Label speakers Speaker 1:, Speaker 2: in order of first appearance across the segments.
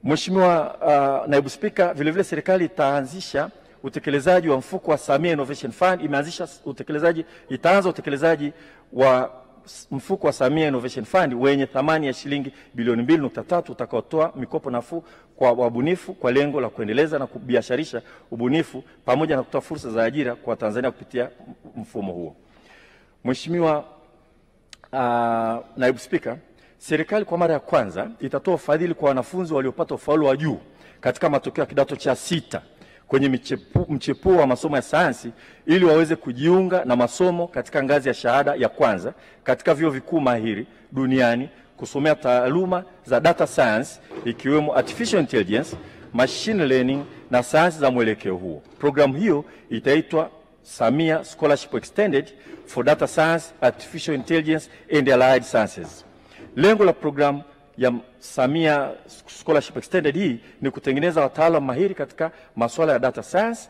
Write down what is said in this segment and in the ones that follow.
Speaker 1: Mheshimiwa Naibu Spika, vile vile serikali itaanzisha utekelezaji wa mfuko wa Samia Innovation Fund. Itaanza utekelezaji wa mfuko wa Samia Innovation Fund wenye thamani ya shilingi bilioni 2.3 utakaotoa mikopo nafuu kwa wabunifu kwa lengo la kuendeleza na kubiasharisha ubunifu pamoja na kutoa fursa za ajira kwa Tanzania kupitia mfumo huo. Mheshimiwa Naibu Spika, serikali kwa mara ya kwanza itatoa ufadhili kwa wanafunzi waliopata ufaulu wa juu katika matokeo ya kidato cha 6 kwenye mchepuo wa masomo ya sayansi ili waweze kujiunga na masomo katika ngazi ya shahada ya kwanza katika vyuo vikuu mahiri duniani kusomea taaluma za data science ikiwemo artificial intelligence, machine learning na sayansi za mwelekeo huo. Programu hiyo itaitwa Samia Scholarship Extended for Data Science, Artificial Intelligence and Allied Sciences. Lengo la programu ya Samia Scholarship Extended hii ni kutengeneza wataalamu mahiri katika masuala ya data science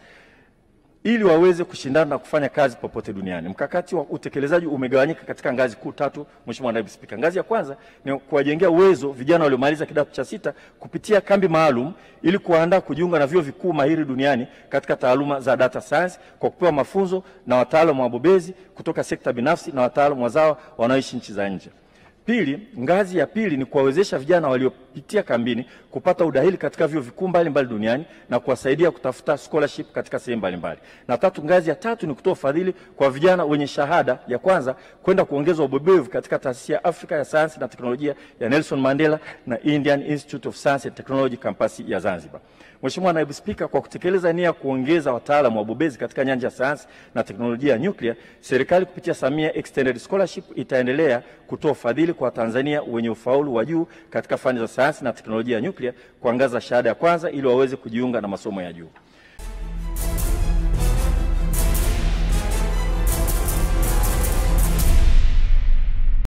Speaker 1: ili waweze kushindana na kufanya kazi popote duniani. Mkakati wa utekelezaji umegawanyika katika ngazi kuu 3, Mheshimiwa Naibu Spika. Ngazi ya kwanza ni kuwajengea uwezo vijana waliomaliza kidato cha 6 kupitia kambi maalum ili kuandaa kujiunga na vyuo vikuu mahiri duniani katika taaluma za data science kwa kupewa mafunzo na wataalamu wabobezi kutoka sekta binafsi na wataalamu wazao wanaoishi nchi za nje. Pili, ngazi ya pili ni kuwawezesha vijana waliopitia kambini kupata udahili katika vyuo vikuu mbalimbali duniani na kuwasaidia kutafuta scholarship katika sehemu mbalimbali. Na tatu, ngazi ya tatu ni kutoa ufadhili kwa vijana wenye shahada ya kwanza kwenda kuongeza ubobevu katika taasisi ya Afrika ya Sayansi na Teknolojia ya Nelson Mandela na Indian Institute of Science and Technology kampasi ya Zanzibar. Mheshimiwa Naibu Spika, kwa kutekeleza nia kuongeza wataalamu wabobezi katika nyanja ya sayansi na teknolojia ya nyuklia, serikali kupitia Samia Extended Scholarship itaendelea kutoa ufadhili kwa Tanzania wenye ufaulu wa juu katika fani za sayansi na teknolojia ya nyuklia kwa ngazi ya shahada ya kwanza ili waweze kujiunga na masomo ya juu.